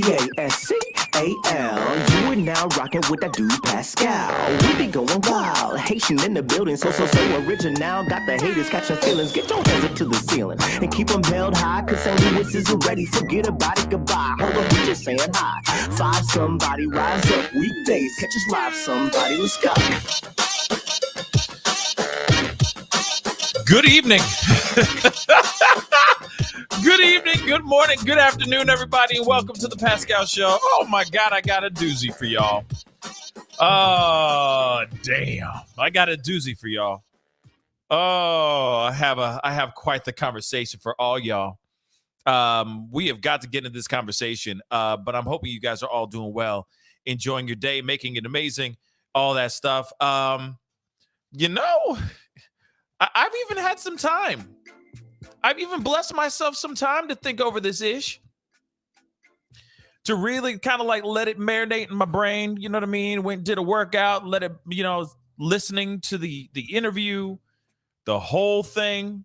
Pascal. You are now rocking with that dude Pascal. We be going wild, Haitian in the building, so original. Got the haters catching feelings. Get your hands up to the ceiling and keep them held high, cause St. Louis isn't ready. Forget about it, goodbye. Hold up, we just saying hi. Five somebody, rise up weekdays. Catch us live, somebody. Let's go. Good evening. Good evening, good morning, good afternoon, everybody, and welcome to the Pascal Show. Oh my God, I got a doozy for y'all. Oh, damn. I got a doozy for y'all. Oh, I have quite the conversation for all y'all. We have got to get into this conversation, but I'm hoping you guys are all doing well, enjoying your day, making it amazing, all that stuff. You know, I've even had some time. I've even blessed myself some time to think over this ish, to really kind of like let it marinate in my brain. You know what I mean? Went and did a workout, let it, you know, listening to the interview, the whole thing.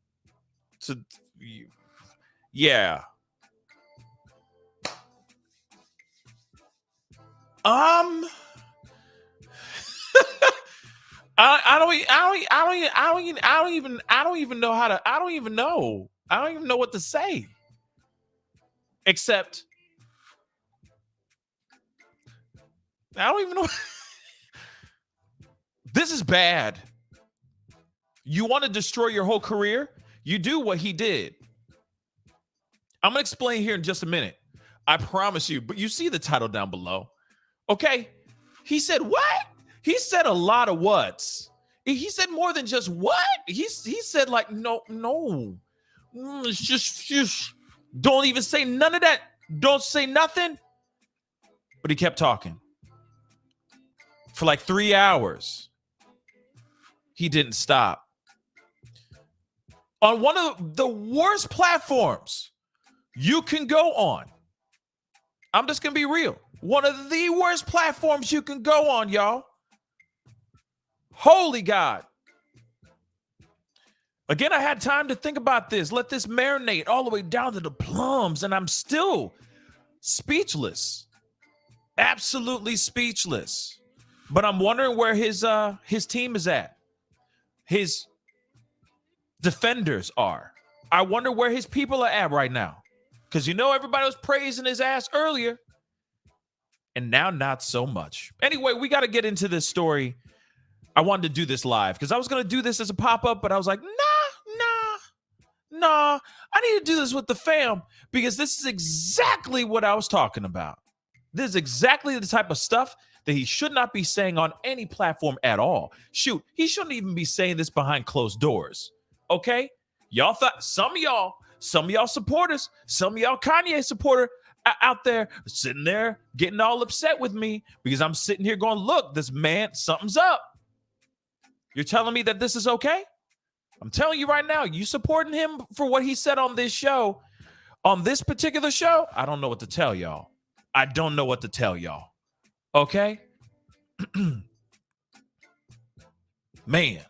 Yeah. I don't even know what to say. Except I don't even know. This is bad. You want to destroy your whole career? You do what he did. I'm going to explain here in just a minute. I promise you. But you see the title down below. Okay? He said what? He said a lot of whats. He said more than just what? He said like, no. It's just don't even say none of that. Don't say nothing. But he kept talking for like 3 hours. He didn't stop. On one of the worst platforms you can go on. I'm just going to be real. One of the worst platforms you can go on, y'all. Holy God. Again, I had time to think about this. Let this marinate all the way down to the plums, and I'm still speechless. Absolutely speechless. But I'm wondering where his team is at. His defenders are. I wonder where his people are at right now. Because you know everybody was praising his ass earlier. And now not so much. Anyway, we got to get into this story. I wanted to do this live because I was going to do this as a pop-up, but I was like, nah. I need to do this with the fam because this is exactly what I was talking about. This is exactly the type of stuff that he should not be saying on any platform at all. Shoot, he shouldn't even be saying this behind closed doors. Okay? Y'all thought, some of y'all supporters, some of y'all Kanye supporter out there sitting there getting all upset with me because I'm sitting here going, look, this man, something's up. You're telling me that this is okay? I'm telling you right now, you supporting him for what he said on this show, on this particular show? I don't know what to tell y'all. I don't know what to tell y'all. Okay? Man.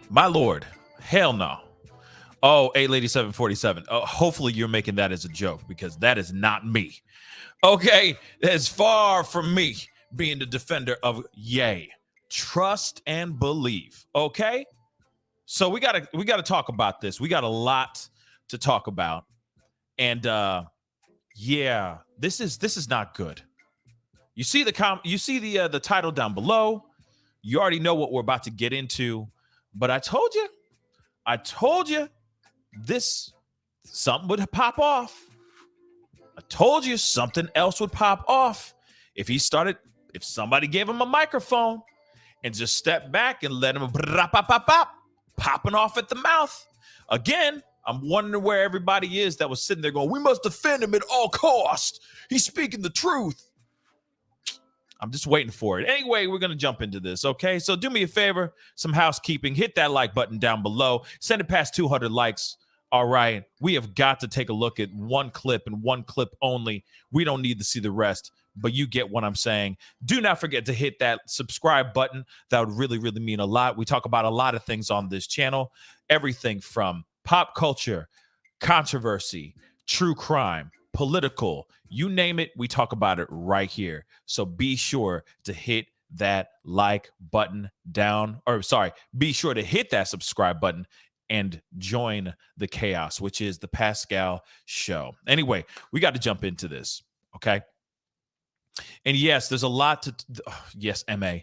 My Lord. Hell no. Oh, 8Lady747. Hopefully you're making that as a joke because that is not me. Okay? That's far from me being the defender of Ye. Trust and believe. Okay? So we gotta talk about this. We got a lot to talk about. And yeah, this is not good. You see the title down below. You already know what we're about to get into. But I told you this something would pop off. I told you something else would pop off if somebody gave him a microphone and just stepped back and let him popping off at the mouth. Again, I'm wondering where everybody is that was sitting there going, we must defend him at all costs. He's speaking the truth. I'm just waiting for it. Anyway, we're going to jump into this, okay? So do me a favor, some housekeeping. Hit that like button down below. Send it past 200 likes. All right. We have got to take a look at one clip and one clip only. We don't need to see the rest, but you get what I'm saying. Do not forget to hit that subscribe button. That would really, really mean a lot. We talk about a lot of things on this channel. Everything from pop culture, controversy, true crime, political, you name it, we talk about it right here. So be sure to hit that like button down, or sorry, be sure to hit that subscribe button and join the chaos, which is the Pascal show. Anyway, we got to jump into this, okay? And yes, there's a lot to, yes, MA.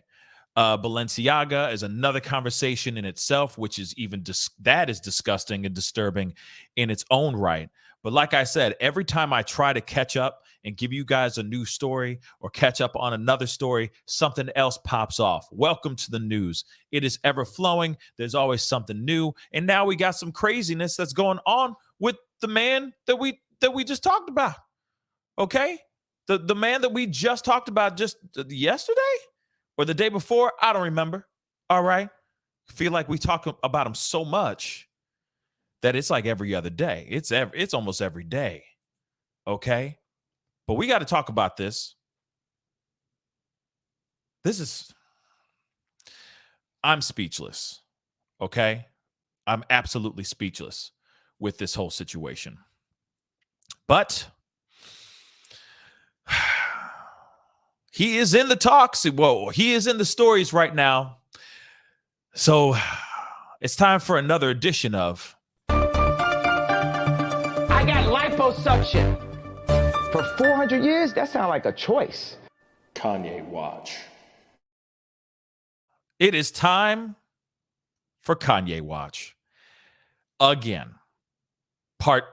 Balenciaga is another conversation in itself, which is even that is disgusting and disturbing in its own right. But like I said, every time I try to catch up and give you guys a new story or catch up on another story, something else pops off. Welcome to the news. It is ever flowing. There's always something new. And now we got some craziness that's going on with the man that we just talked about. Okay? The man that we just talked about just yesterday or the day before, I don't remember. All right. I feel like we talk about him so much that it's like every other day. It's almost every day. Okay. But we got to talk about this. I'm speechless. Okay. I'm absolutely speechless with this whole situation. But he is in the talks. Whoa, he is in the stories right now. So it's time for another edition of I got liposuction. For 400 years, that sounds like a choice. Kanye Watch. It is time for Kanye Watch. Again. Part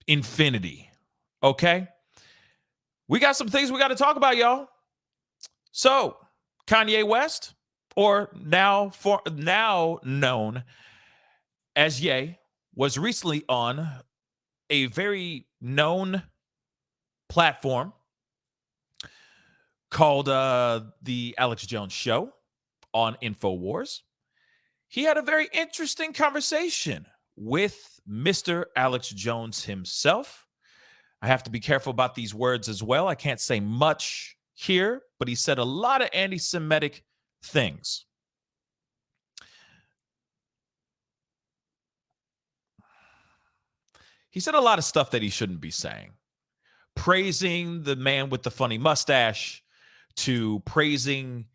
infinity. Okay? We got some things we got to talk about, y'all. So, Kanye West, or now known as Ye, was recently on a very known platform called the Alex Jones Show on Infowars. He had a very interesting conversation with Mr. Alex Jones himself. I have to be careful about these words as well. I can't say much here, but he said a lot of anti-Semitic things. He said a lot of stuff that he shouldn't be saying. Praising the man with the funny mustache, to praising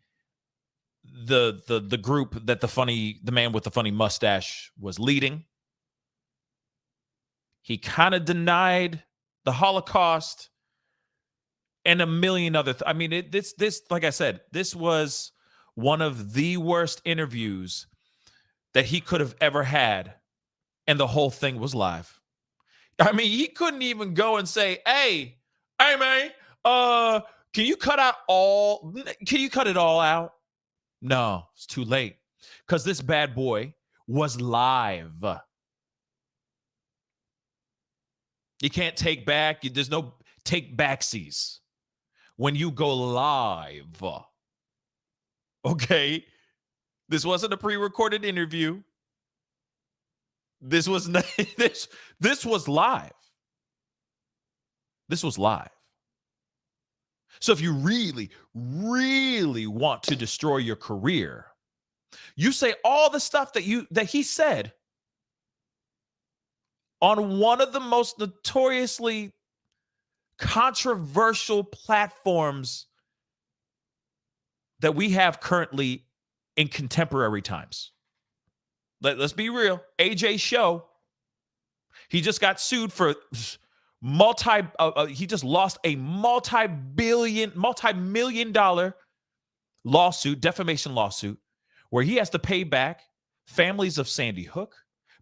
the group that the man with the funny mustache was leading. He kind of denied the Holocaust and a million other I mean, this like I said, this was one of the worst interviews that he could have ever had, and the whole thing was live. I mean, he couldn't even go and say, hey man, can you cut it all out? No, it's too late, because this bad boy was live. You can't take back. There's no take backsies when you go live. Okay? This wasn't a pre-recorded interview. This was not, this was live. This was live. So if you really, really want to destroy your career, you say all the stuff that he said on one of the most notoriously controversial platforms that we have currently in contemporary times. Let's be real. AJ's show, he just got sued for he just lost a multi-million dollar lawsuit, defamation lawsuit, where he has to pay back families of Sandy Hook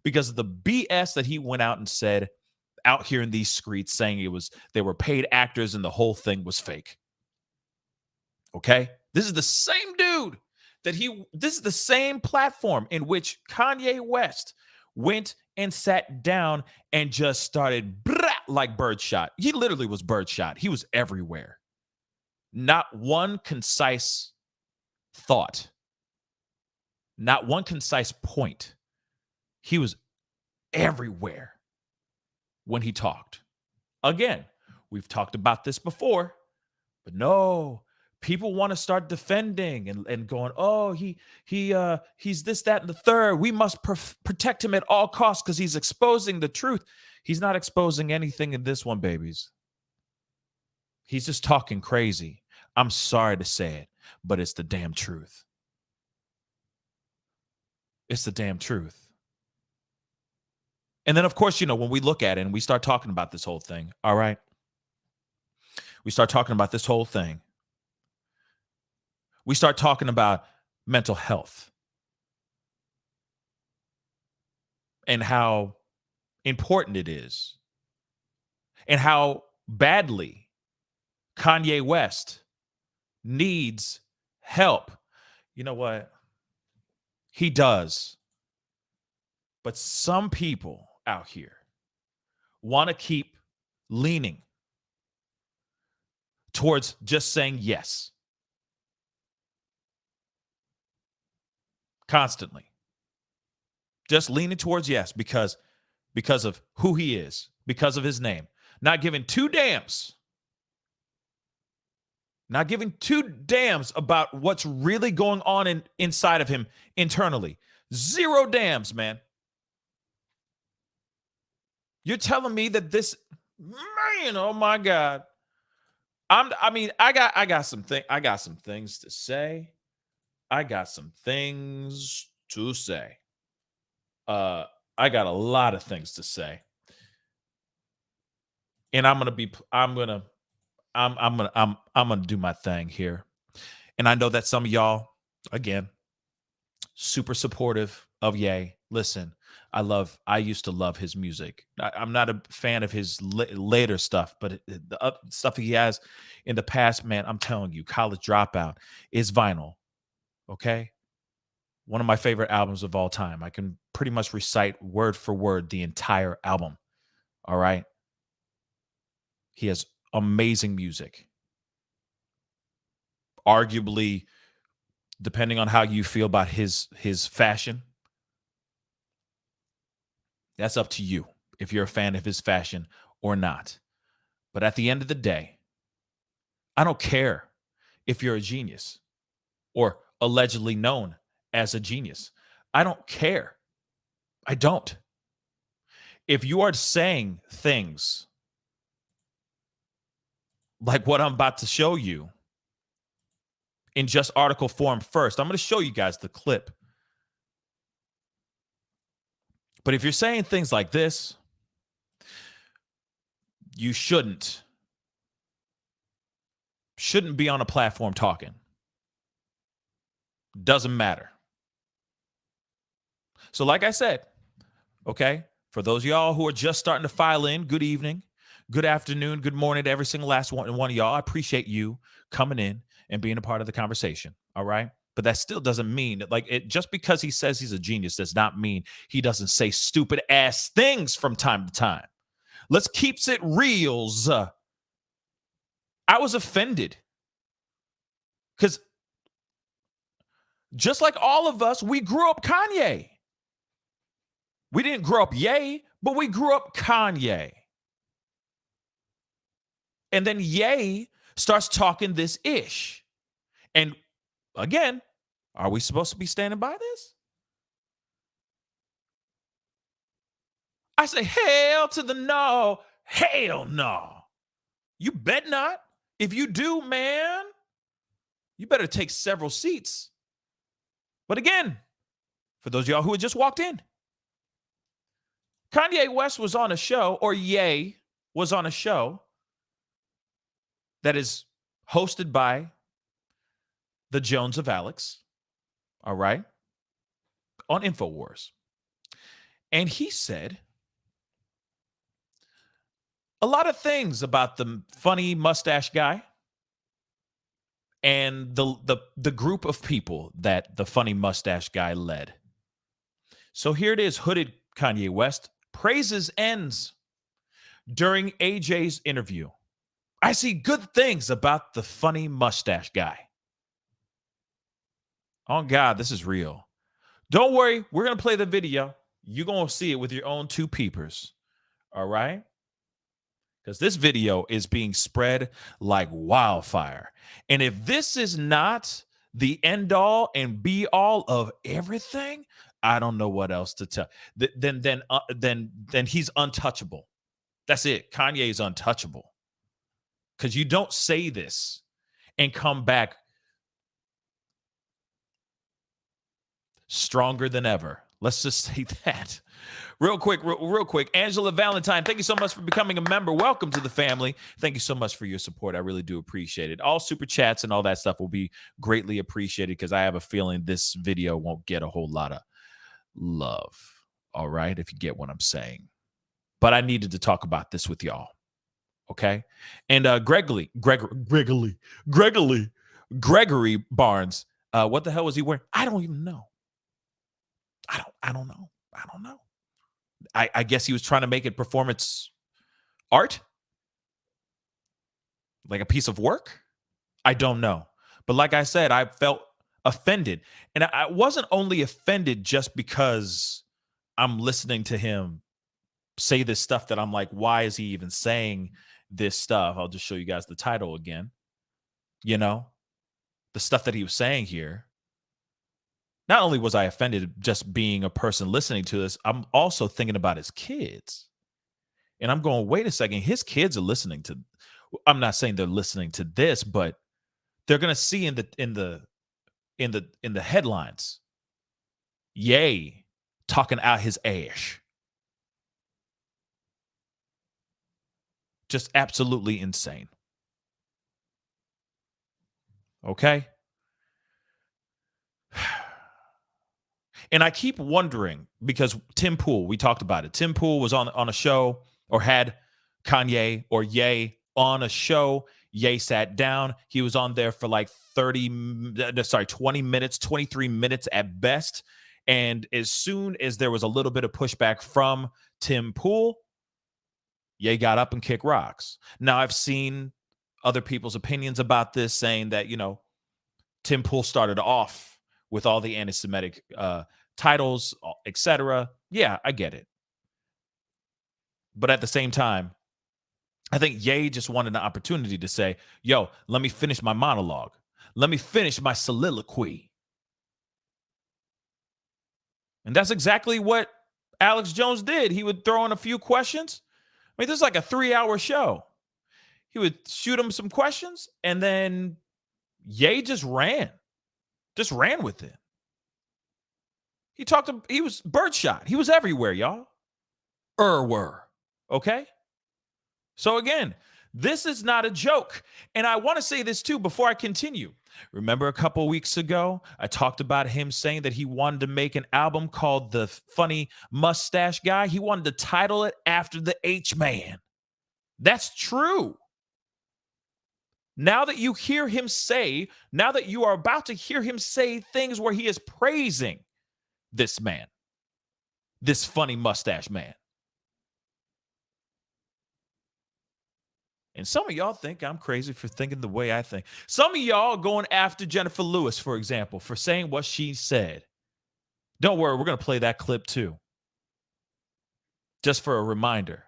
because of the BS that he went out and said out here in these streets, saying they were paid actors and the whole thing was fake. Okay? This is the same dude this is the same platform in which Kanye West went and sat down and just started like birdshot. He literally was birdshot. He was everywhere. Not one concise thought. Not one concise point. He was everywhere when he talked. Again, we've talked about this before, but no, people want to start defending and going, oh, he's this, that, and the third. We must protect him at all costs because he's exposing the truth. He's not exposing anything in this one, babies. He's just talking crazy. I'm sorry to say it, but it's the damn truth. It's the damn truth. And then, of course, when we look at it and we start talking about this whole thing, all right? We start talking about this whole thing. We start talking about mental health and how important it is and how badly Kanye West needs help. You know what? He does. But some people out here want to keep leaning towards just saying yes. Constantly. Just leaning towards yes because of who he is, because of his name. Not giving two damns. Not giving two damns about what's really going on inside of him internally. Zero damns, man. You're telling me that this, man, oh my God. I got some things to say. I got some things to say. I got a lot of things to say. And I'm gonna do my thing here. And I know that some of y'all, again, super supportive of Ye. Listen, I used to love his music. I'm not a fan of his later stuff, but the stuff he has in the past, man, I'm telling you, College Dropout is vinyl. Okay? One of my favorite albums of all time. I can pretty much recite word for word the entire album. All right? He has amazing music. Arguably, depending on how you feel about his fashion, that's up to you if you're a fan of his fashion or not. But at the end of the day, I don't care if you're a genius or allegedly known as a genius. I don't care. I don't. If you are saying things like what I'm about to show you in just article form first, I'm going to show you guys the clip. But if you're saying things like this, you shouldn't be on a platform talking. Doesn't matter. So like I said, okay, for those of y'all who are just starting to file in, good evening, good afternoon, good morning to every single last one of y'all. I appreciate you coming in and being a part of the conversation, all right? But that still doesn't mean that, just because he says he's a genius does not mean he doesn't say stupid ass things from time to time. Let's keep it reals. I was offended because just like all of us, we grew up Kanye. We didn't grow up Ye, but we grew up Kanye. And then Ye starts talking this ish. And again, are we supposed to be standing by this? I say, hell to the no. Hell no. You bet not. If you do, man, you better take several seats. But again, for those of y'all who had just walked in, Kanye West was on a show, or Ye was on a show that is hosted by the Jones of Alex, all right, on Infowars. And he said a lot of things about the funny mustache guy and the group of people that the funny mustache guy led. So here it is, hooded Kanye West praises ends during AJ's interview. I see good things about the funny mustache guy. Oh God, this is real. Don't worry, we're going to play the video. You're going to see it with your own two peepers. All right? Because this video is being spread like wildfire. And if this is not the end all and be all of everything, I don't know what else to tell. Then he's untouchable. That's it. Kanye is untouchable. because you don't say this and come back stronger than ever. Let's just say that. Real quick. Angela Valentine, thank you so much for becoming a member. Welcome to the family. Thank you so much for your support. I really do appreciate it. All super chats and all that stuff will be greatly appreciated because I have a feeling this video won't get a whole lot of love. All right, if you get what I'm saying. But I needed to talk about this with y'all. Okay? And Gregory Barnes, what the hell was he wearing? I don't even know. I don't know. I guess he was trying to make it performance art, like a piece of work. I don't know. But like I said, I felt offended. And I wasn't only offended just because I'm listening to him say this stuff that I'm like, why is he even saying this stuff? I'll just show you guys the title again. You know, the stuff that he was saying here. Not only was I offended just being a person listening to this, I'm also thinking about his kids. And I'm going, wait a second, his kids are listening to, I'm not saying they're listening to this, but they're going to see in the headlines, Ye talking out his ass. Just absolutely insane. Okay? And I keep wondering, because Tim Pool, we talked about it. Tim Pool was on a show, or had Kanye or Ye on a show. Ye sat down. He was on there for like 20 minutes, 23 minutes at best. And as soon as there was a little bit of pushback from Tim Pool, Ye got up and kicked rocks. Now, I've seen other people's opinions about this, saying that, you know, Tim Pool started off with all the anti-Semitic titles, etc. Yeah, I get it. But at the same time, I think Ye just wanted an opportunity to say, yo, let me finish my monologue. Let me finish my soliloquy. And that's exactly what Alex Jones did. He would throw in a few questions. I mean, this is like a 3-hour show. He would shoot him some questions, and then Ye just ran with it. He was birdshot. He was everywhere, y'all. Okay? So again, this is not a joke. And I want to say this too before I continue. Remember a couple weeks ago, I talked about him saying that he wanted to make an album called The Funny Mustache Guy. He wanted to title it after the H-Man. That's true. Now that you hear him say, now that you are about to hear him say things where he is praising this man, this funny mustache man. And some of y'all think I'm crazy for thinking the way I think. Some of y'all going after Jenifer Lewis, for example, for saying what she said. Don't worry, we're going to play that clip too. Just for a reminder.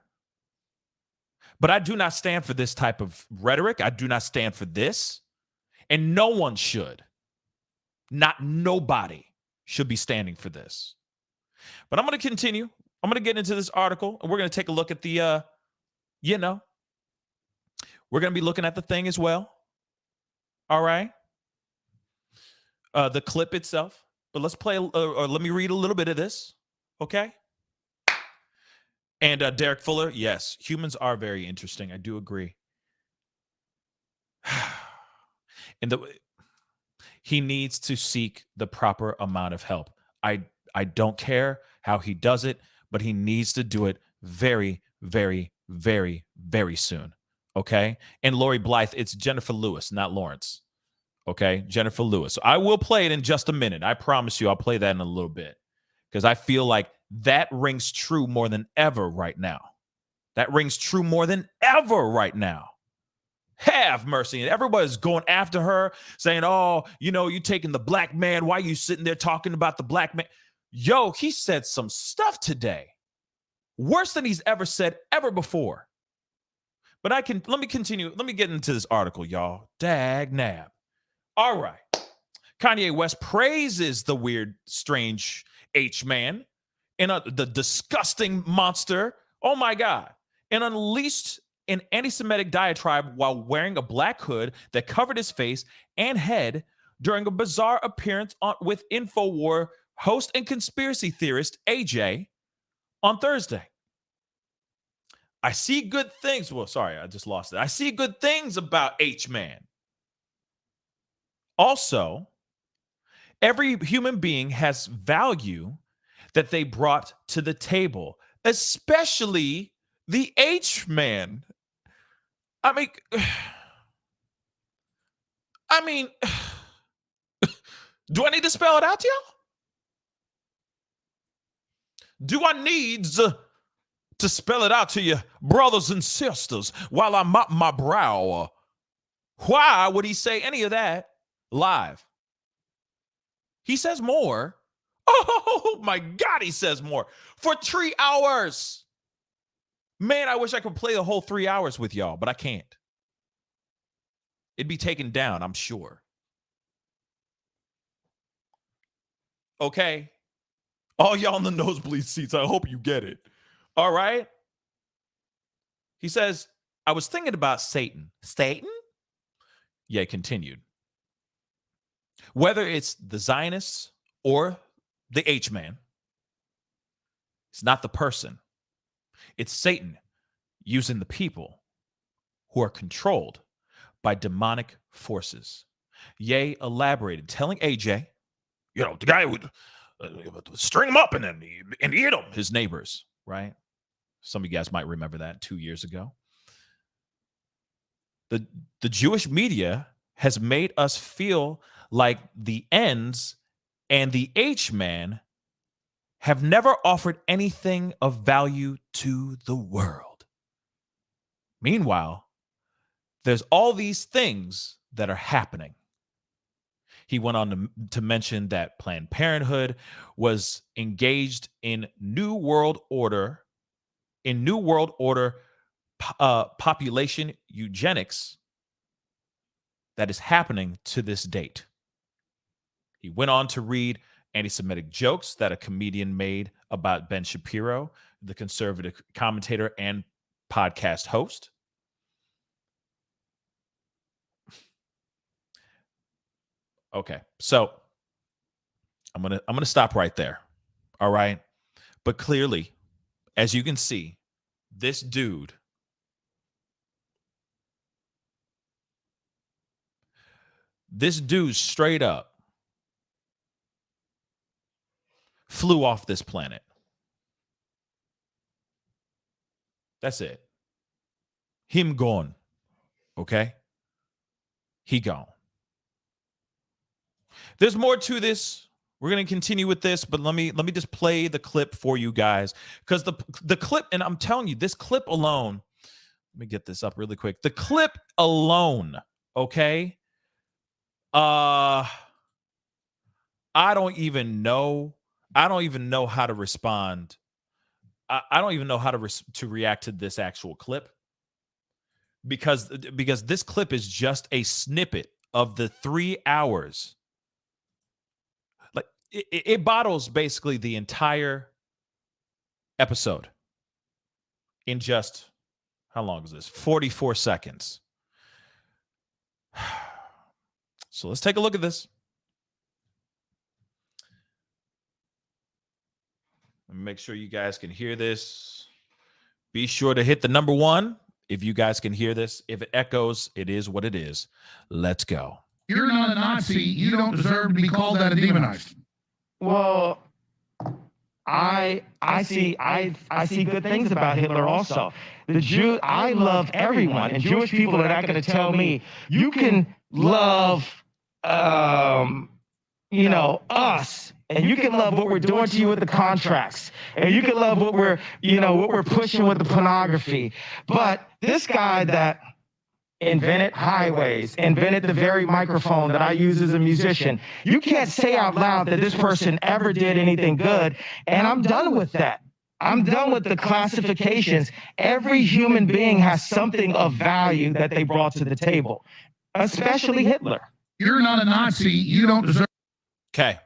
But I do not stand for this type of rhetoric. I do not stand for this. And no one should. Nobody should be standing for this. But I'm going to continue. I'm going to get into this article, and we're going to take a look at the, we're going to be looking at the thing as well. All right. The clip itself. But let's play, or let me read a little bit of this. Okay. And Derek Fuller, yes, humans are very interesting. I do agree. And he needs to seek the proper amount of help. I don't care how he does it, but he needs to do it very, very, very, very soon. Okay? And Lori Blythe, it's Jenifer Lewis, not Lawrence. Okay? Jenifer Lewis. So I will play it in just a minute. I promise you I'll play that in a little bit. Because I feel like that rings true more than ever right now. That rings true more than ever right now. Have mercy. And everybody's going after her, saying, oh, you taking the black man. Why are you sitting there talking about the black man? Yo, he said some stuff today. Worse than he's ever said ever before. But let me continue. Let me get into this article, y'all. Dag nab. All right. Kanye West praises the weird, strange H-man and the disgusting monster. Oh my God. And unleashed an anti-Semitic diatribe while wearing a black hood that covered his face and head during a bizarre appearance with Infowars host and conspiracy theorist AJ on Thursday. I see good things. Well, sorry, I just lost it. I see good things about H-Man. Also, every human being has value that they brought to the table, especially the H-Man. I mean, do I need to spell it out to y'all? Do I need to spell it out to you, brothers and sisters, while I mop my brow? Why would he say any of that live? He says more. Oh my God, he says more for 3 hours. Man, I wish I could play the whole 3 hours with y'all, but I can't. It'd be taken down, I'm sure. Okay. All y'all in the nosebleed seats, I hope you get it. All right. He says, I was thinking about Satan. Satan? Yeah, it continued. Whether it's the Zionists or the H-Man, it's not the person. It's Satan using the people who are controlled by demonic forces. Ye elaborated, telling AJ, the guy would string him up and then eat him, his neighbors, right? Some of you guys might remember that 2 years ago. The Jewish media has made us feel like the ends and the H-Man have never offered anything of value to the world. Meanwhile, there's all these things that are happening. He went on to mention that Planned Parenthood was engaged in New World Order population eugenics that is happening to this date. He went on to read anti-Semitic jokes that a comedian made about Ben Shapiro, the conservative commentator and podcast host. Okay, so I'm gonna stop right there. All right, but clearly, as you can see, this dude straight up flew off this planet. That's it. Him gone. Okay? He gone. There's more to this. We're going to continue with this, but let me just play the clip for you guys, because the clip, and I'm telling you, this clip alone, let me get this up really quick. The clip alone, okay? I don't even know how to respond. I don't even know how to react to this actual clip, because this clip is just a snippet of the 3 hours. Like it bottles basically the entire episode in just, how long is this? 44 seconds. So let's take a look at this. Make sure you guys can hear this. Be sure to hit the number 1 if you guys can hear this. If it echoes, it is what it is. Let's go. You're not a Nazi. You don't deserve to be called that and demonized. Well, I see good things about Hitler also. I love everyone, and Jewish people are not going to tell me you can love us, and you can love what we're doing to you with the contracts, and you can love what we're pushing with the pornography. But this guy that invented highways, invented the very microphone that I use as a musician, you can't say out loud that this person ever did anything good, and I'm done with that. I'm done with the classifications. Every human being has something of value that they brought to the table, especially Hitler. You're not a Nazi. You don't deserve. Okay.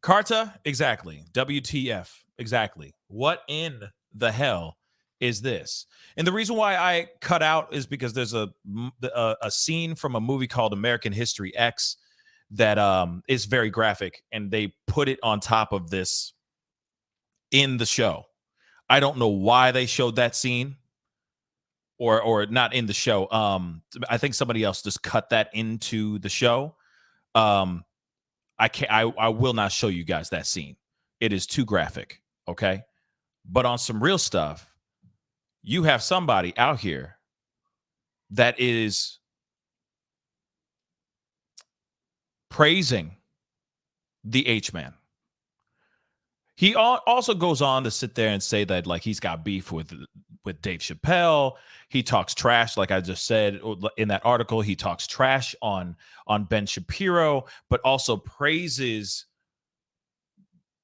Carta, exactly. WTF, exactly. What in the hell is this. And the reason why I cut out is because there's a scene from a movie called American History X that is very graphic, and they put it on top of this in the show. I don't know why they showed that scene, or not in the show. I think somebody else just cut that into the show. I will not show you guys that scene. It is too graphic, okay? But on some real stuff, you have somebody out here that is praising the H-man. He also goes on to sit there and say that, like, he's got beef with Dave Chappelle. He talks trash, like I just said in that article. He talks trash on Ben Shapiro, but also praises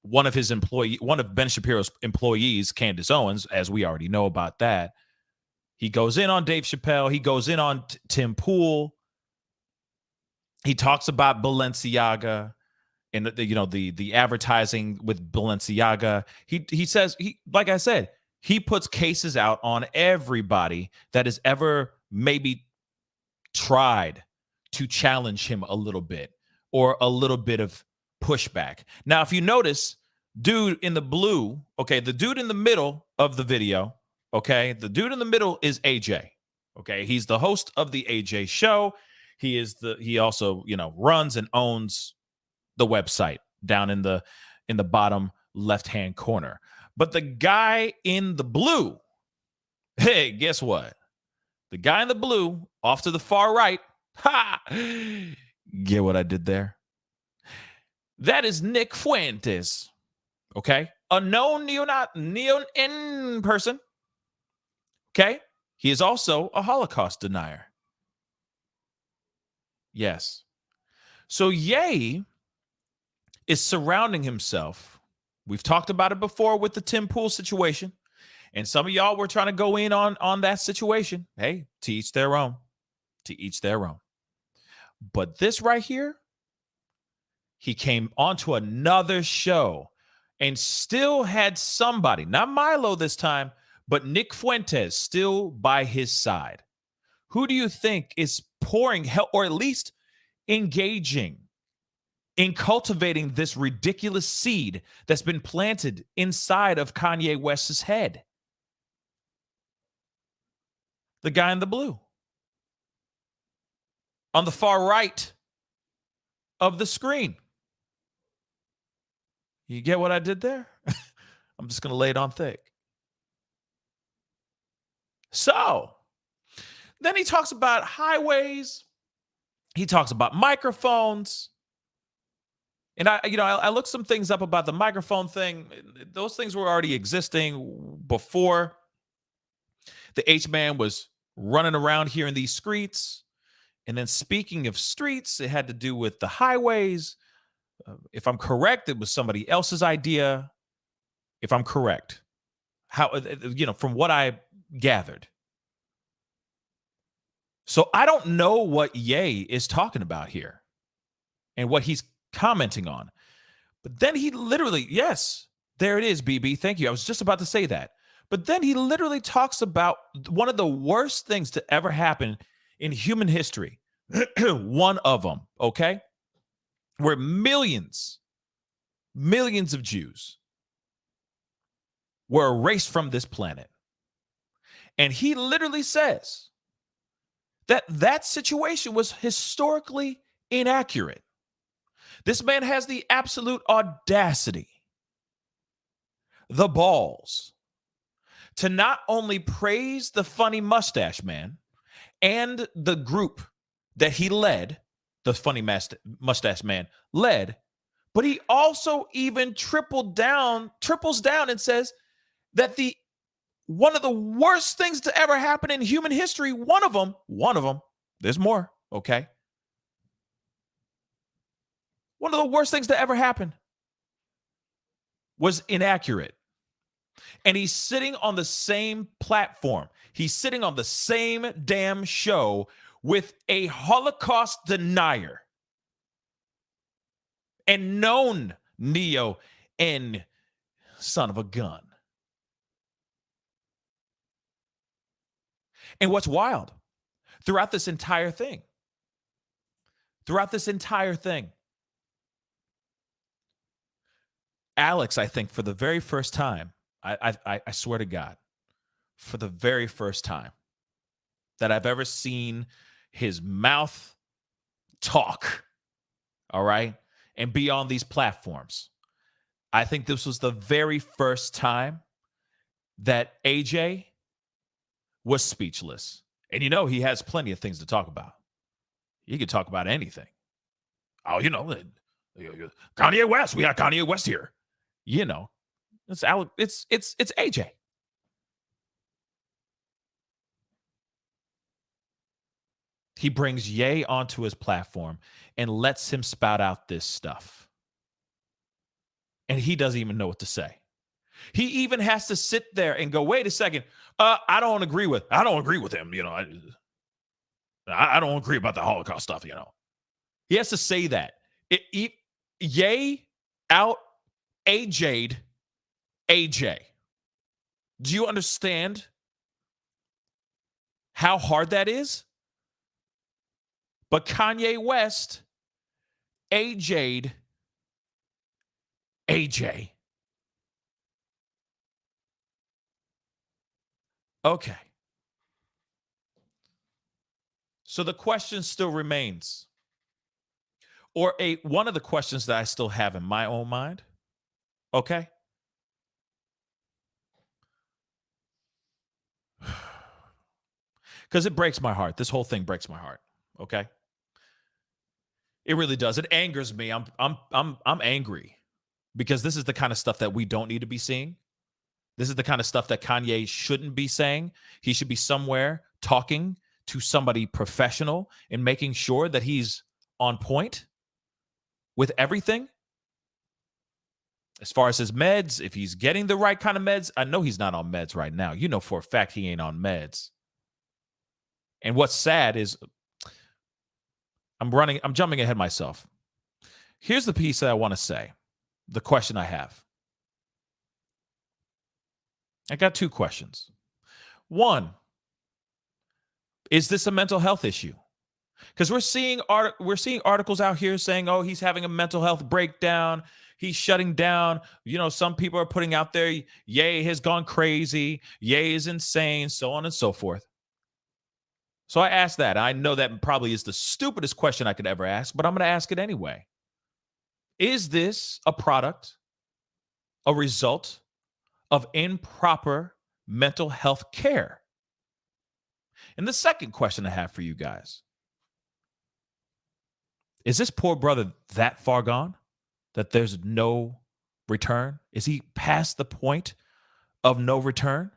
one of Ben Shapiro's employees, Candace Owens, as we already know about that. He goes in on Dave Chappelle. He goes in on Tim Pool. He talks about Balenciaga and the advertising with Balenciaga. He says, like I said, he puts cases out on everybody that has ever maybe tried to challenge him a little bit or a little bit of pushback. Now, if you notice, dude in the blue, okay, the dude in the middle of the video, okay, the dude in the middle is AJ. Okay, he's the host of the AJ show. He also, runs and owns the website down in the bottom left-hand corner. But the guy in the blue, hey, guess what? The guy in the blue off to the far right, get what I did there? That is Nick Fuentes, okay? A known neo-N person, okay? He is also a Holocaust denier. Yes. So Ye is surrounding himself. We've talked about it before with the Tim Pool situation, and some of y'all were trying to go in on that situation. Hey, to each their own. To each their own. But this right here, he came onto another show and still had somebody, not Milo this time, but Nick Fuentes still by his side. Who do you think is pouring help, or at least engaging in cultivating this ridiculous seed that's been planted inside of Kanye West's head? The guy in the blue. On the far right of the screen. You get what I did there? I'm just going to lay it on thick. So, then he talks about highways. He talks about microphones. And I looked some things up about the microphone thing. Those things were already existing before the H-man was running around here in these streets. And then speaking of streets, it had to do with the highways. If I'm correct, it was somebody else's idea. If I'm correct, from what I gathered. So I don't know what Ye is talking about here and what he's commenting on. But then he literally, yes, there it is, BB. Thank you. I was just about to say that. But then he literally talks about one of the worst things to ever happen in human history. One of them, okay? Where millions of Jews were erased from this planet. And he literally says that situation was historically inaccurate. This man has the absolute audacity, the balls, to not only praise the funny mustache man and the group that he led, the funny mustache man led, but he also even triples down and says that one of the worst things to ever happen in human history, one of them, there's more, okay? One of the worst things to ever happen was inaccurate. And he's sitting on the same platform. He's sitting on the same damn show with a Holocaust denier and known neo and son of a gun. And what's wild, throughout this entire thing, Alex, I think for the very first time, I swear to God, for the very first time that I've ever seen his mouth talk, all right, and be on these platforms, I think this was the very first time that AJ was speechless. And you know, he has plenty of things to talk about. He could talk about anything. Oh, you know, Kanye West. We got Kanye West here. You know, it's AJ. He brings Ye onto his platform and lets him spout out this stuff. And he doesn't even know what to say. He even has to sit there and go, wait a second. I don't agree with him. You know, I don't agree about the Holocaust stuff. You know, he has to say that. Ye out AJ'd AJ. Do you understand how hard that is? But Kanye West AJ'd AJ. Okay. So the question still remains, or one of the questions that I still have in my own mind, okay? Because it breaks my heart. This whole thing breaks my heart, okay? It really does. It angers me. I'm angry because this is the kind of stuff that we don't need to be seeing. This is the kind of stuff that Kanye shouldn't be saying. He should be somewhere talking to somebody professional and making sure that he's on point with everything. As far as his meds, if he's getting the right kind of meds, I know he's not on meds right now. You know for a fact he ain't on meds. And what's sad is I'm jumping ahead myself. Here's the piece that I want to say, the question I have. I got two questions. One, is this a mental health issue? Because we're seeing articles out here saying, oh, he's having a mental health breakdown. He's shutting down. You know, some people are putting out there, Ye has gone crazy. Ye is insane, so on and so forth. So I asked that. I know that probably is the stupidest question I could ever ask, but I'm going to ask it anyway. Is this a product, a result of improper mental health care? And the second question I have for you guys, is this poor brother that far gone that there's no return? Is he past the point of no return?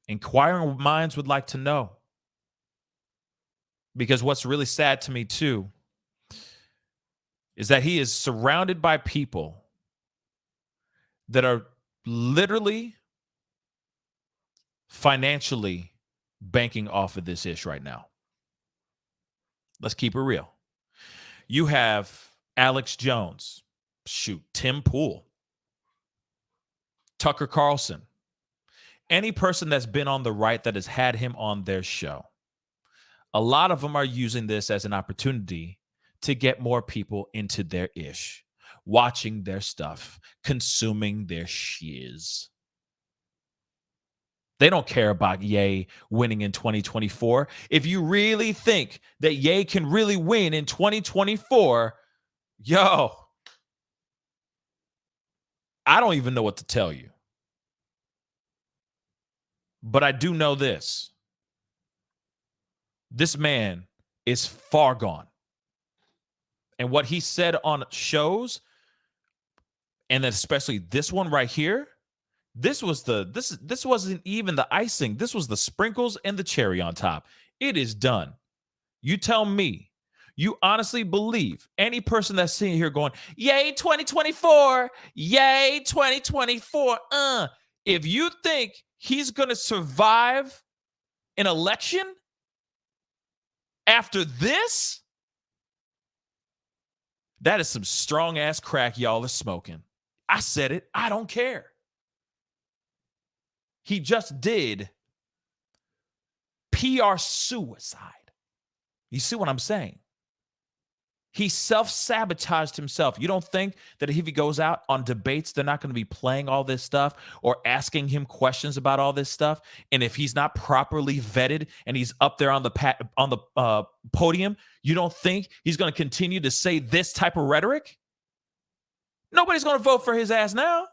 Inquiring minds would like to know. Because what's really sad to me too is that he is surrounded by people that are literally financially banking off of this ish right now. Let's keep it real. You have Alex Jones, Tim Pool, Tucker Carlson, any person that's been on the right that has had him on their show. A lot of them are using this as an opportunity to get more people into their ish, watching their stuff, consuming their shiz. They don't care about Ye winning in 2024. If you really think that Ye can really win in 2024, yo, I don't even know what to tell you. But I do know this. This man is far gone. And what he said on shows, and especially this one right here, this wasn't even the icing. This was the sprinkles and the cherry on top. It is done. You tell me, you honestly believe any person that's sitting here going, yay 2024, yay 2024. If you think he's going to survive an election after this, that is some strong ass crack y'all are smoking. I said it. I don't care. He just did PR suicide. You see what I'm saying? He self-sabotaged himself. You don't think that if he goes out on debates, they're not going to be playing all this stuff or asking him questions about all this stuff? And if he's not properly vetted and he's up there on the podium, you don't think he's going to continue to say this type of rhetoric? Nobody's going to vote for his ass now.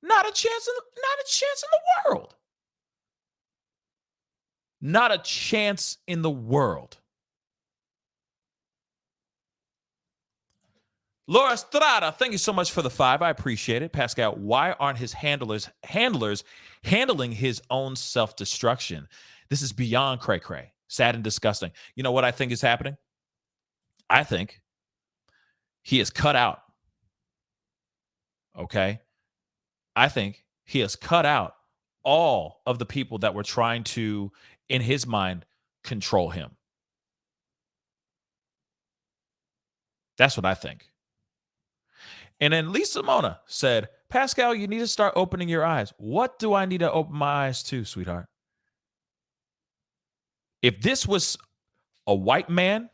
Not a chance in the world. Not a chance in the world. Laura Estrada, thank you so much for the 5. I appreciate it. Pascal, why aren't his handlers handling his own self-destruction? This is beyond cray-cray, sad and disgusting. You know what I think is happening? I think he is cut out. Okay? I think he has cut out all of the people that were trying to, in his mind, control him. That's what I think. And then Lisa Mona said, Pascal, you need to start opening your eyes. What do I need to open my eyes to, sweetheart? If this was a white man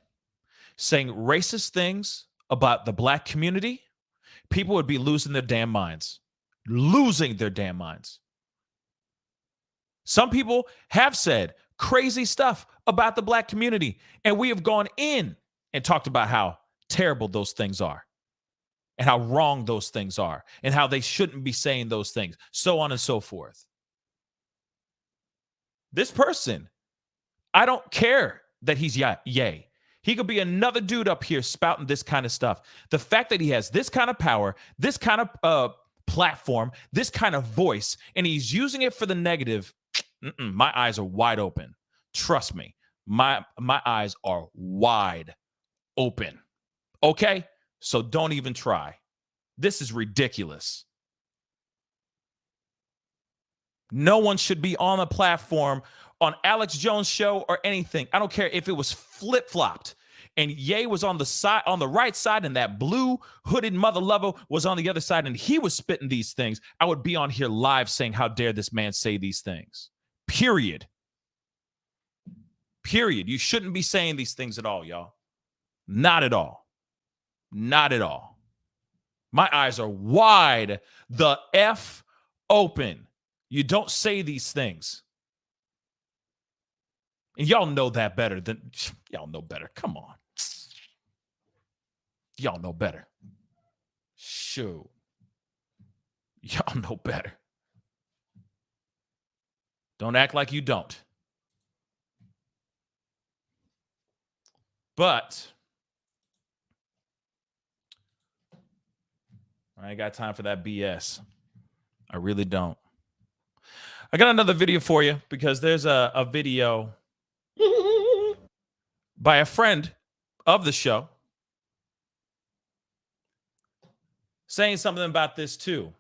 saying racist things about the black community, people would be losing their damn minds. Losing their damn minds. Some people have said crazy stuff about the black community, and we have gone in and talked about how terrible those things are. And how wrong those things are, and how they shouldn't be saying those things, so on and so forth. This person, I don't care that he's yay. He could be another dude up here spouting this kind of stuff. The fact that he has this kind of power, this kind of platform, this kind of voice, and he's using it for the negative, my eyes are wide open. Trust me, my eyes are wide open. Okay? So don't even try. This is ridiculous. No one should be on a platform on Alex Jones' show or anything. I don't care if it was flip-flopped and Ye was on the right side and that blue hooded mother lover was on the other side and he was spitting these things. I would be on here live saying, how dare this man say these things? Period. You shouldn't be saying these things at all, y'all. Not at all. Not at all. My eyes are wide the F open. You don't say these things. And y'all know that better than, y'all know better. Come on. Y'all know better. Shoot. Y'all know better. Don't act like you don't. But I ain't got time for that BS. I really don't. I got another video for you because there's a video by a friend of the show saying something about this too.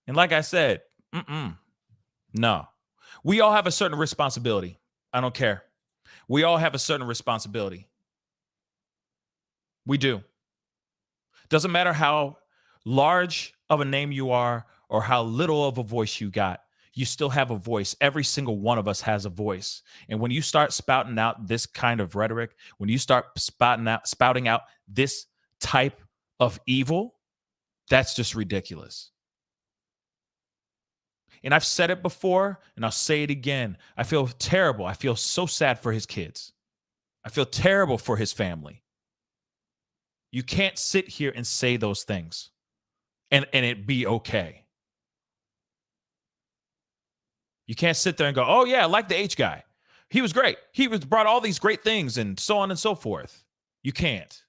And like I said, no. We all have a certain responsibility. I don't care. We all have a certain responsibility. We do. Doesn't matter how large of a name you are or how little of a voice you got, you still have a voice. Every single one of us has a voice. And when you start spouting out this kind of rhetoric, when you start spouting out this type of evil, that's just ridiculous. And I've said it before, and I'll say it again. I feel terrible. I feel so sad for his kids. I feel terrible for his family. You can't sit here and say those things and it be okay. You can't sit there and go, oh, yeah, I like the H guy. He was great. He brought all these great things and so on and so forth. You can't.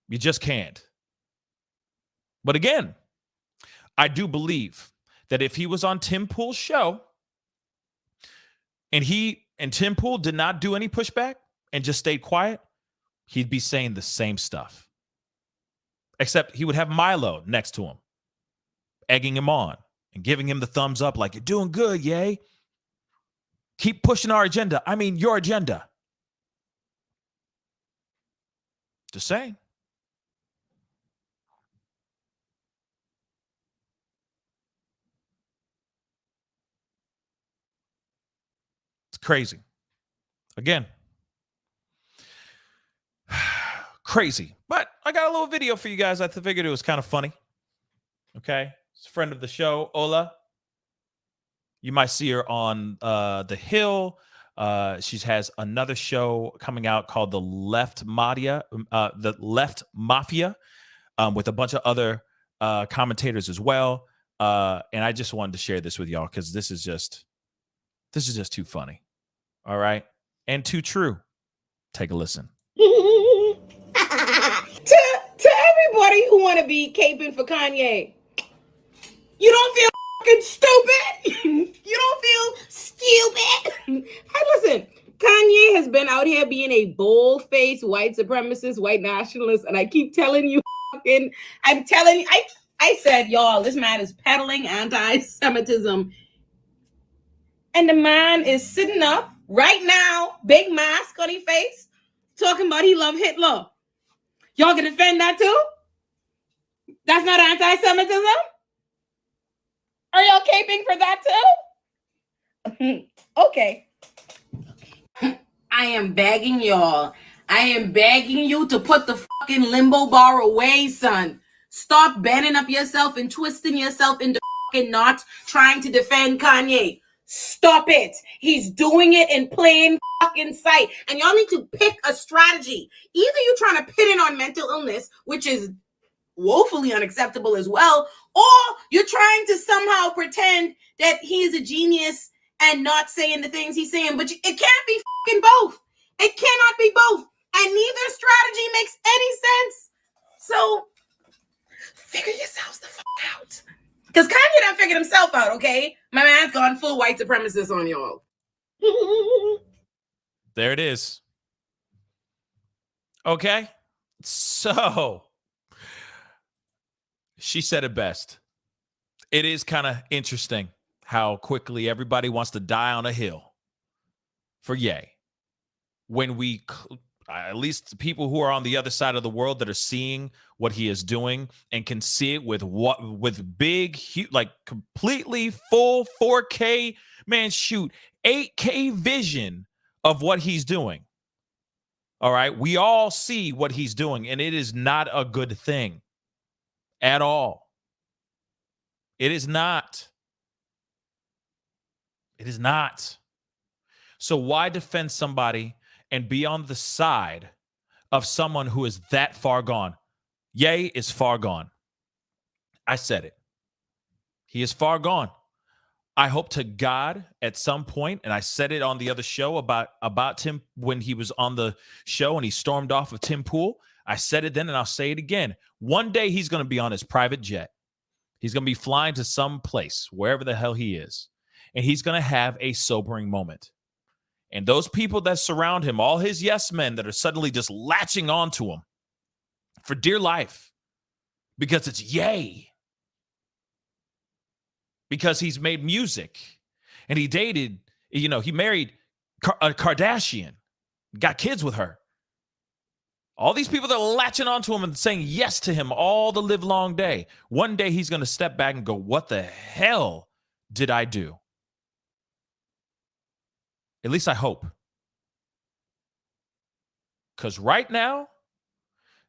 You just can't. But again, I do believe that if he was on Tim Pool's show and Tim Pool did not do any pushback and just stayed quiet, he'd be saying the same stuff. Except he would have Milo next to him, egging him on and giving him the thumbs up like, you're doing good, yay. Keep pushing our agenda. I mean, your agenda. Just saying. crazy. Again, crazy. But I got a little video for you guys. I figured it was kind of funny. Okay. It's a friend of the show, Ola. You might see her on The Hill. She has another show coming out called The Left Mafia, with a bunch of other commentators as well. And I just wanted to share this with y'all because this is just too funny. All right. And too true. Take a listen. to everybody who want to be caping for Kanye, you don't feel fucking stupid. You don't feel stupid. Hey, listen, Kanye has been out here being a bold-faced white supremacist, white nationalist, and I keep telling you, I'm telling you, I said, y'all, this man is peddling anti-Semitism. And the man is sitting up right now, big mask on his face, talking about he loved Hitler. Y'all can defend that too? That's not anti-Semitism? Are y'all caping for that too? Okay. I am begging y'all. I am begging you to put the fucking limbo bar away, son. Stop bending up yourself and twisting yourself into fucking knots trying to defend Kanye. Stop it. He's doing it in plain fucking sight. And y'all need to pick a strategy. Either you're trying to pit it on mental illness, which is woefully unacceptable as well, or you're trying to somehow pretend that he is a genius and not saying the things he's saying. But it can't be fucking both. It cannot be both. And neither strategy makes any sense. So figure yourselves the fuck out. Because Kanye done figured himself out, okay? My man's gone full white supremacist on y'all. There it is. Okay. So she said it best. It is kind of interesting how quickly everybody wants to die on a hill for Ye. When we, at least the people who are on the other side of the world that are seeing what he is doing and can see it with big, huge, like completely full 4K, man, shoot, 8K vision of what he's doing. All right. We all see what he's doing, and it is not a good thing at all. It is not. It is not. So why defend somebody and be on the side of someone who is that far gone? Ye is far gone. I said it. He is far gone. I hope to God at some point, and I said it on the other show about Tim when he was on the show and he stormed off of Tim Pool. I said it then and I'll say it again. One day he's going to be on his private jet. He's going to be flying to some place, wherever the hell he is, and he's going to have a sobering moment. And those people that surround him, all his yes men that are suddenly just latching onto him for dear life because it's Ye. Because he's made music and he dated, he married a Kardashian, got kids with her. All these people that are latching onto him and saying yes to him all the live long day. One day he's going to step back and go, what the hell did I do? At least I hope. Because right now,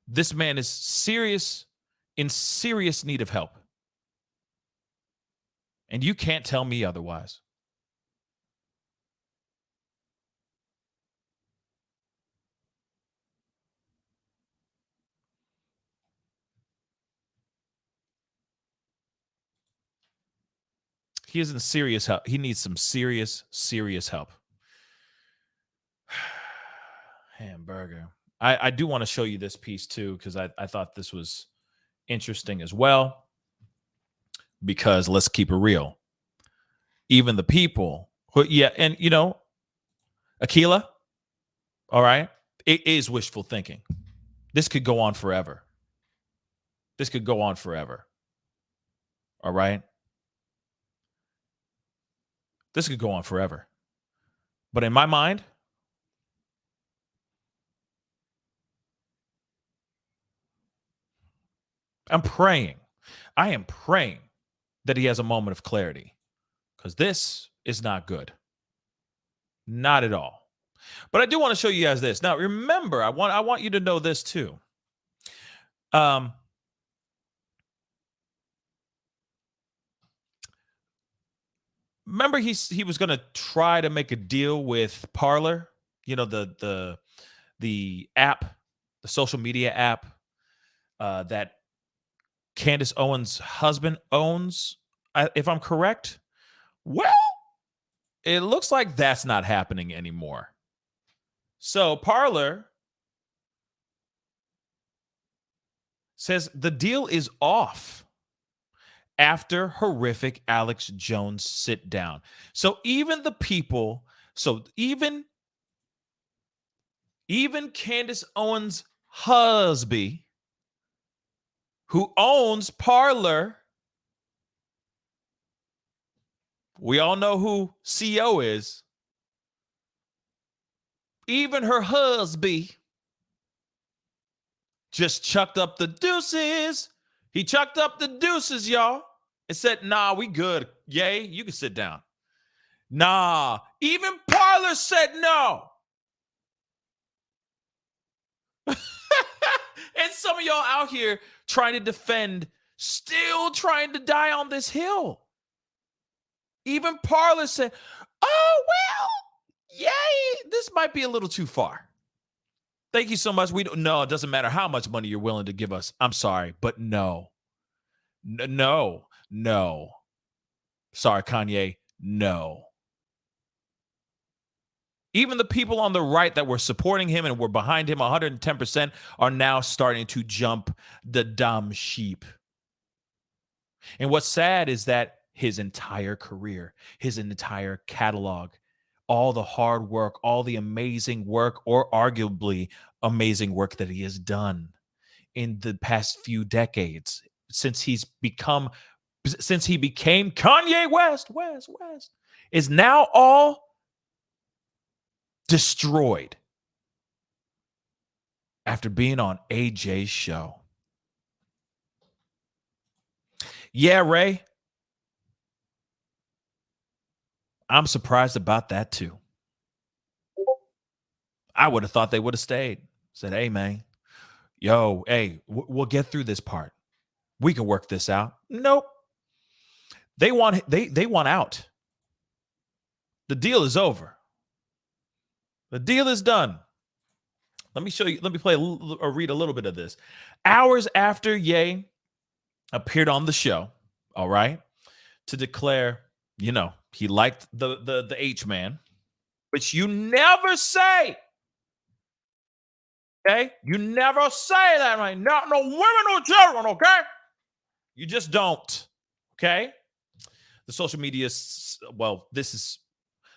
this man is in serious need of help. And you can't tell me otherwise. He is in serious help. He needs some serious help. Hamburger. I do want to show you this piece too, because I thought this was interesting as well. Because let's keep it real. Even the people who, and Akila, all right, it is wishful thinking. This could go on forever. All right. This could go on forever. But in my mind, I am praying that he has a moment of clarity, because this is not good. Not at all. But I do want to show you guys this. Now, remember, I want you to know this too. Remember, he was going to try to make a deal with Parler, you know, the app, the social media app that Candace Owens' husband owns, if I'm correct. Well, it looks like that's not happening anymore. So Parler says the deal is off after horrific Alex Jones sit down. So even the people, even Candace Owens' husband, who owns Parler, we all know who CEO is. Even her husband just chucked up the deuces. He chucked up the deuces, y'all, and said, nah, we good. Yay, you can sit down. Nah, even Parler said no. And some of y'all out here trying to defend, still trying to die on this hill. Even Parler said, oh, well, yay, this might be a little too far. Thank you so much. No, it doesn't matter how much money you're willing to give us. I'm sorry, but no. No. Sorry, Kanye, no. Even the people on the right that were supporting him and were behind him 110% are now starting to jump the dumb sheep. And what's sad is that his entire career, his entire catalog, all the hard work, all the amazing work, or arguably amazing work that he has done in the past few decades, since he became Kanye West, is now all destroyed after being on AJ's show. Yeah, Ray. I'm surprised about that too. I would have thought they would have stayed. Said, hey, man, we'll get through this part. We can work this out. Nope. They want out. The deal is over. The deal is done. Let me show you. Let me play or read a little bit of this. Hours after Ye appeared on the show, all right, to declare, he liked the H-man, which you never say. Okay? You never say that, right? No women or children, okay? You just don't. Okay? The social media, this is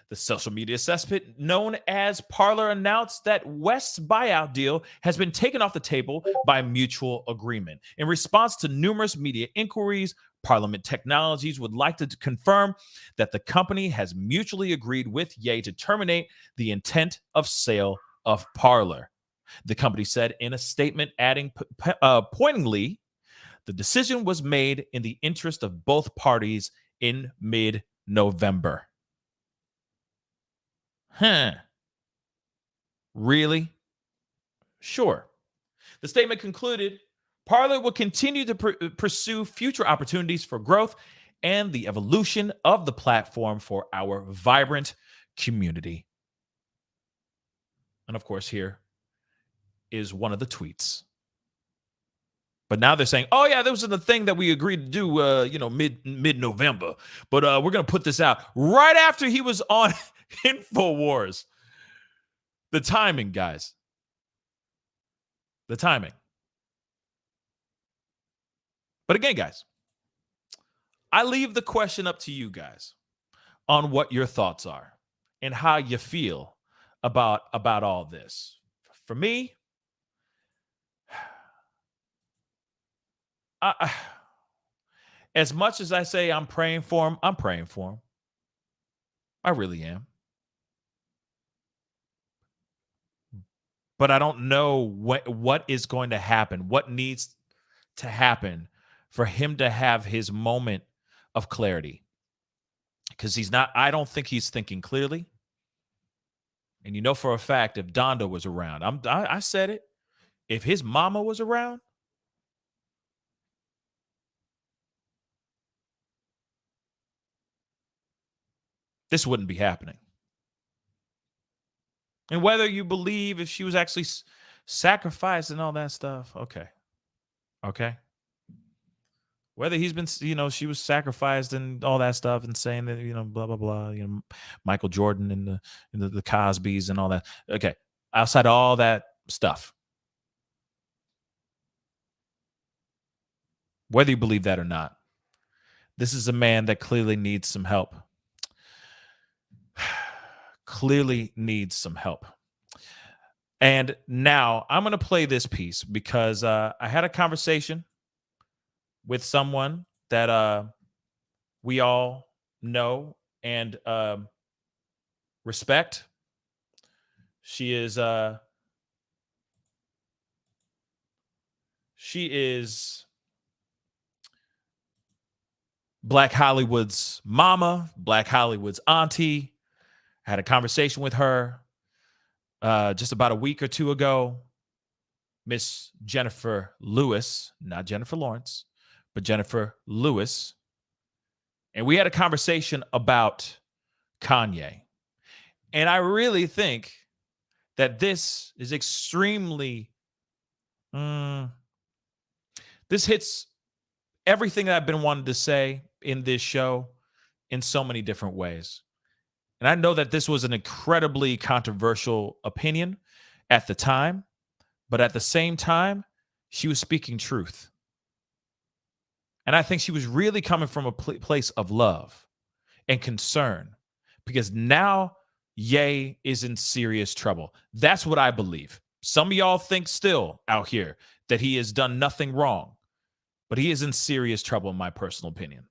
the social media cesspit known as Parler announced that West's buyout deal has been taken off the table by mutual agreement. In response to numerous media inquiries, Parliament Technologies would like to confirm that the company has mutually agreed with Ye to terminate the intent of sale of Parler. The company said in a statement, adding pointingly, the decision was made in the interest of both parties in mid-November. Really? Sure. The statement concluded, Parler will continue to pursue future opportunities for growth and the evolution of the platform for our vibrant community. And of course, here is one of the tweets. But now they're saying, oh, yeah, this was the thing that we agreed to do, mid-November. But we're going to put this out right after he was on Infowars. The timing, guys. The timing. But again, guys, I leave the question up to you guys on what your thoughts are and how you feel about all this. For me, as much as I say I'm praying for him, I'm praying for him. I really am. But I don't know what is going to happen, what needs to happen for him to have his moment of clarity. Because I don't think he's thinking clearly. And you know for a fact if Donda was around, I said it. If his mama was around, this wouldn't be happening. And whether you believe if she was actually sacrificed and all that stuff, okay. Whether he's been, she was sacrificed and all that stuff and saying that, blah, blah, blah, Michael Jordan and the Cosbys and all that. Okay. Outside of all that stuff, whether you believe that or not, this is a man that clearly needs some help. Clearly needs some help. And now I'm going to play this piece because I had a conversation with someone that we all know and respect. She is Black Hollywood's mama, Black Hollywood's auntie. I had a conversation with her just about a week or two ago. Miss Jenifer Lewis, not Jennifer Lawrence, but Jenifer Lewis. And we had a conversation about Kanye. And I really think that this is extremely, this hits everything that I've been wanting to say in this show in so many different ways. And I know that this was an incredibly controversial opinion at the time, but at the same time, she was speaking truth. And I think she was really coming from a place of love and concern because now Ye is in serious trouble. That's what I believe. Some of y'all think still out here that he has done nothing wrong, but he is in serious trouble, in my personal opinion.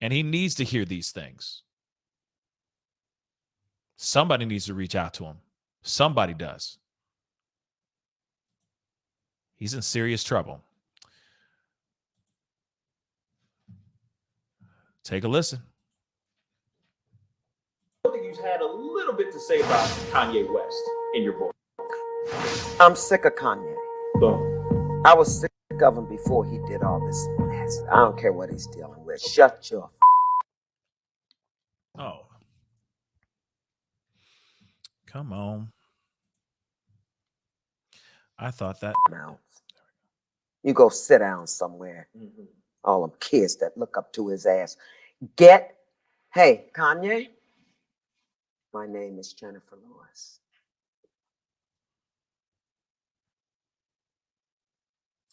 And he needs to hear these things. Somebody needs to reach out to him. Somebody does. He's in serious trouble. Take a listen. I think you've had a little bit to say about Kanye West in your book. I'm sick of Kanye. Boom. I was sick of him before he did all this mess. I don't care what he's dealing with. Shut your Oh. Come on. I thought that. mouth. You go sit down somewhere. Mm-hmm. All them kids that look up to his ass. Hey, Kanye. My name is Jenifer Lewis.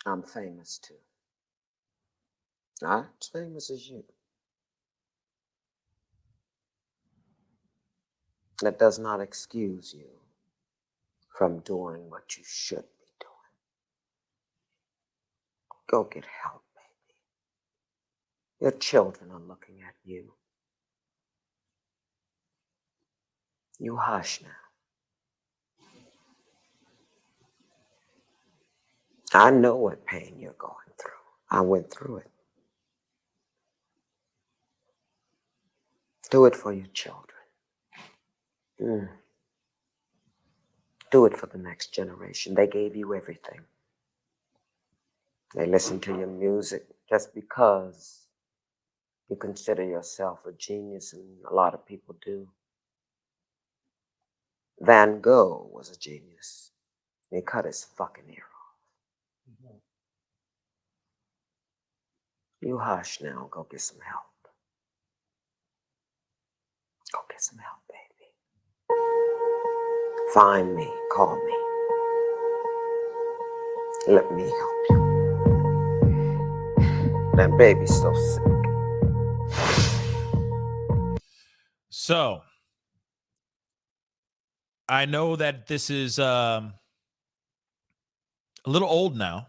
I'm famous too. Not as famous as you. That does not excuse you from doing what you should be doing. Go get help, baby. Your children are looking at you. You hush now. I know what pain you're going through. I went through it. Do it for your children. Do it for the next generation. They gave you everything. They listen to your music just because you consider yourself a genius, and a lot of people do. Van Gogh was a genius. He cut his fucking ear off. You hush now. Go get some help. Go get some help, baby. Find me. Call me. Let me help you. That baby's so sick. So, I know that this is a little old now,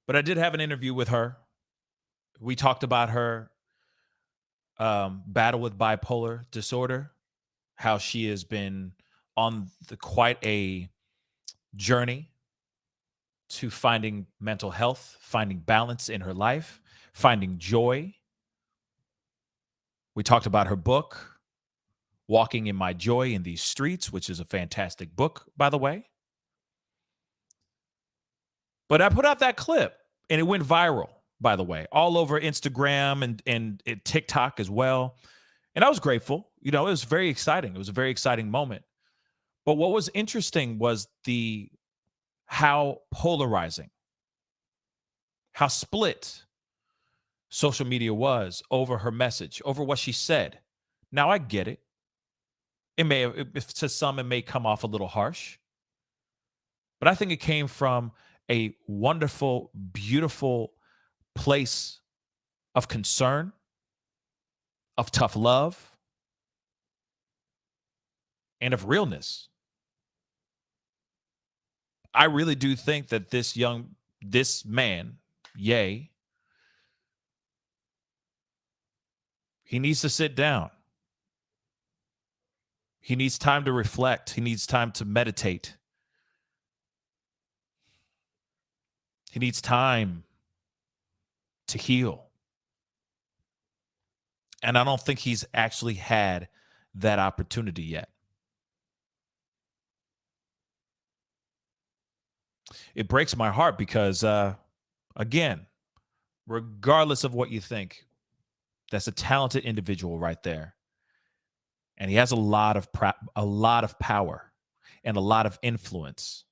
but I did have an interview with her. We talked about her battle with bipolar disorder, how she has been on quite a journey to finding mental health, finding balance in her life, finding joy. We talked about her book. Walking in My Joy in These Streets, which is a fantastic book, by the way. But I put out that clip and it went viral, by the way, all over Instagram and TikTok as well. And I was grateful. You know, it was very exciting. It was a very exciting moment. But what was interesting was how polarizing, how split social media was over her message, over what she said. Now I get it. To some, it may come off a little harsh, but I think it came from a wonderful, beautiful place of concern, of tough love, and of realness. I really do think that this man, Ye, he needs to sit down. He needs time to reflect. He needs time to meditate. He needs time to heal. And I don't think he's actually had that opportunity yet. It breaks my heart because, again, regardless of what you think, that's a talented individual right there. And he has a lot of power and a lot of influence.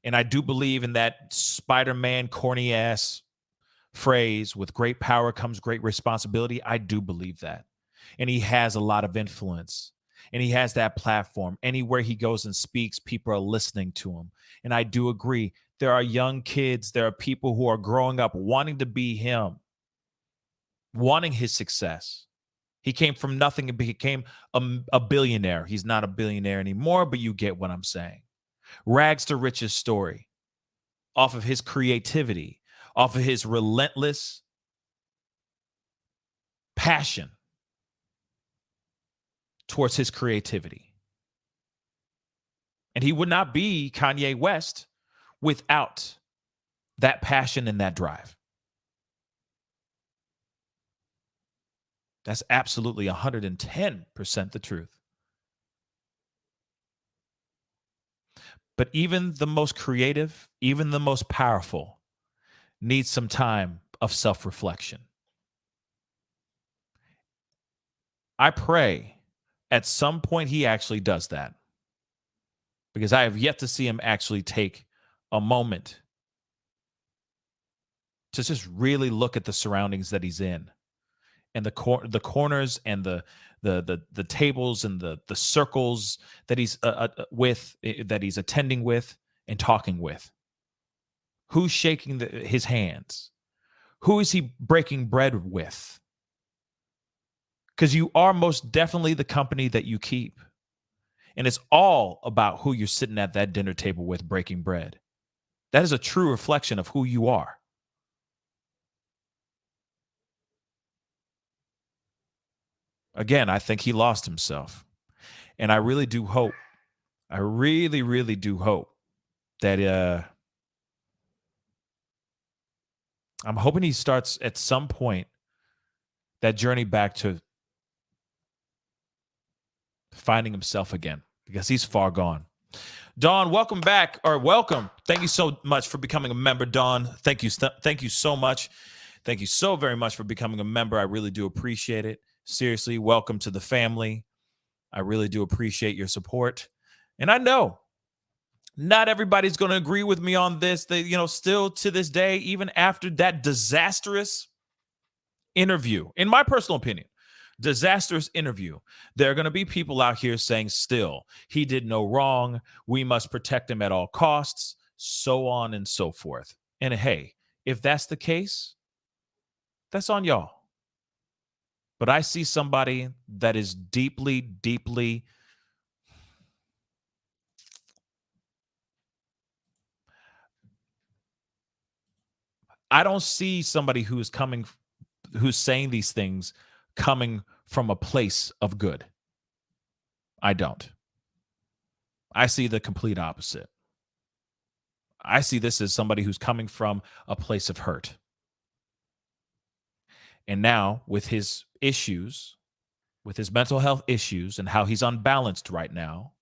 And I do believe in that Spider-Man corny ass phrase, with great power comes great responsibility. I do believe that. And he has a lot of influence. And he has that platform. Anywhere he goes and speaks, people are listening to him. And I do agree. There are young kids, there are people who are growing up wanting to be him, wanting his success. He came from nothing and became a billionaire. He's not a billionaire anymore, but you get what I'm saying. Rags to riches story, off of his creativity, off of his relentless passion towards his creativity. And he would not be Kanye West without that passion and that drive. That's absolutely 110% the truth. But even the most creative, even the most powerful, needs some time of self-reflection. I pray at some point he actually does that, because I have yet to see him actually take a moment to just really look at the surroundings that he's in, and the corners and the tables and the circles that he's that he's attending with and talking with. Who's shaking his hands? Who is he breaking bread with? Because you are most definitely the company that you keep. And it's all about who you're sitting at that dinner table with breaking bread. That is a true reflection of who you are. Again, I think he lost himself. And I really do hope, I really, really do hope that I'm hoping he starts at some point that journey back to finding himself again, because he's far gone. Dawn, welcome back, or welcome. Thank you so much for becoming a member, Dawn. Thank you so much. Thank you so very much for becoming a member. I really do appreciate it. Seriously, welcome to the family. I really do appreciate your support. And I know not everybody's going to agree with me on this. They, still to this day, even after that disastrous interview, in my personal opinion, disastrous interview, there are going to be people out here saying still, he did no wrong. We must protect him at all costs, so on and so forth. And hey, if that's the case, that's on y'all. But I see somebody that is deeply, deeply I don't see somebody who's saying these things coming from a place of good. I don't. I see the complete opposite. I see this as somebody who's coming from a place of hurt. And now, with his issues, with his mental health issues and how he's unbalanced right now,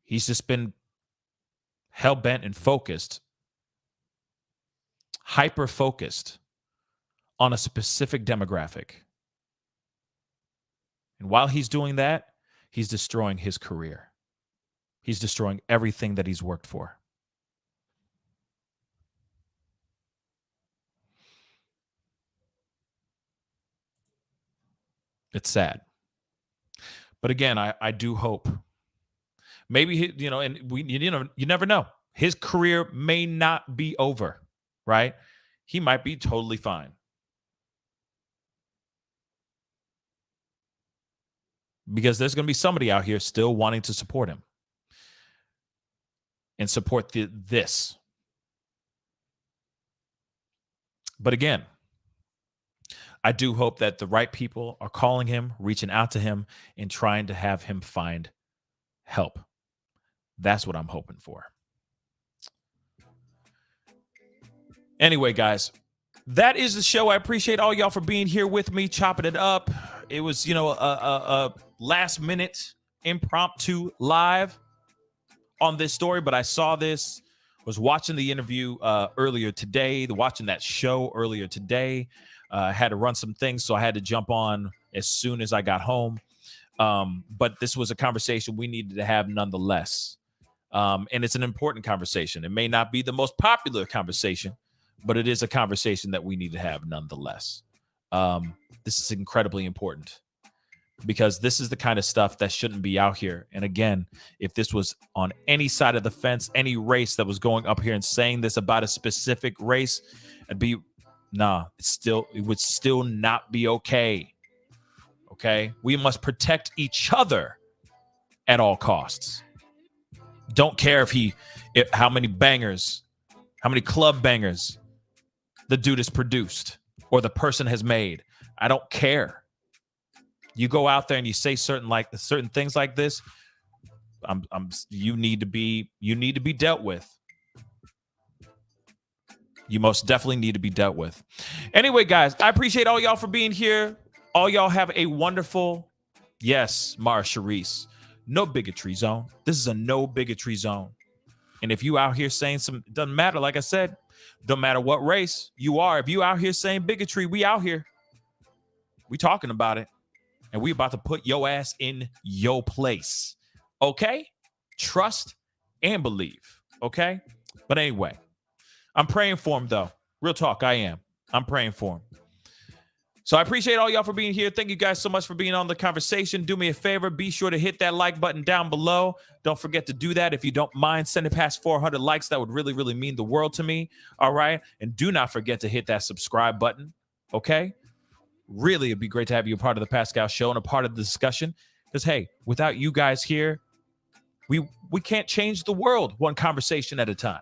he's just been hell-bent and focused, hyper-focused on a specific demographic. And while he's doing that, he's destroying his career. He's destroying everything that he's worked for. It's sad. But again, I do hope. Maybe, you never know. His career may not be over, right? He might be totally fine. Because there's going to be somebody out here still wanting to support him and support this. But again, I do hope that the right people are calling him, reaching out to him, and trying to have him find help. That's what I'm hoping for. Anyway, guys, that is the show. I appreciate all y'all for being here with me, chopping it up. It was, a last minute impromptu live on this story, but I saw this, was watching the interview earlier today, watching that show earlier today. I had to run some things, so I had to jump on as soon as I got home. But this was a conversation we needed to have nonetheless. And it's an important conversation. It may not be the most popular conversation, but it is a conversation that we need to have nonetheless. This is incredibly important because this is the kind of stuff that shouldn't be out here. And again, if this was on any side of the fence, any race that was going up here and saying this about a specific race, it would still not be okay. Okay? We must protect each other at all costs. Don't care how many bangers, how many club bangers the dude has produced or the person has made. I don't care. You go out there and you say certain things like this, you need to be dealt with. You most definitely need to be dealt with. Anyway, guys, I appreciate all y'all for being here. All y'all have a wonderful, yes, Mara Sharice, no bigotry zone. This is a no bigotry zone. And if you out here saying it doesn't matter, like I said, don't matter what race you are. If you out here saying bigotry, we out here. We talking about it. And we about to put your ass in your place. Okay? Trust and believe. Okay? But anyway, I'm praying for him, though. Real talk, I am. I'm praying for him. So I appreciate all y'all for being here. Thank you guys so much for being on the conversation. Do me a favor. Be sure to hit that like button down below. Don't forget to do that. If you don't mind, send it past 400 likes. That would really, really mean the world to me. All right? And do not forget to hit that subscribe button. Okay? Really, it'd be great to have you a part of the Pascal Show and a part of the discussion. Because, hey, without you guys here, we can't change the world one conversation at a time.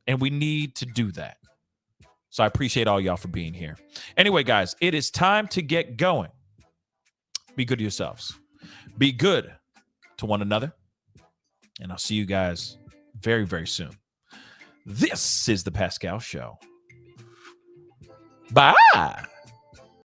And we need to do that. So I appreciate all y'all for being here. Anyway, guys, it is time to get going. Be good to yourselves. Be good to one another. And I'll see you guys very, very soon. This is the Pascal Show. Bye.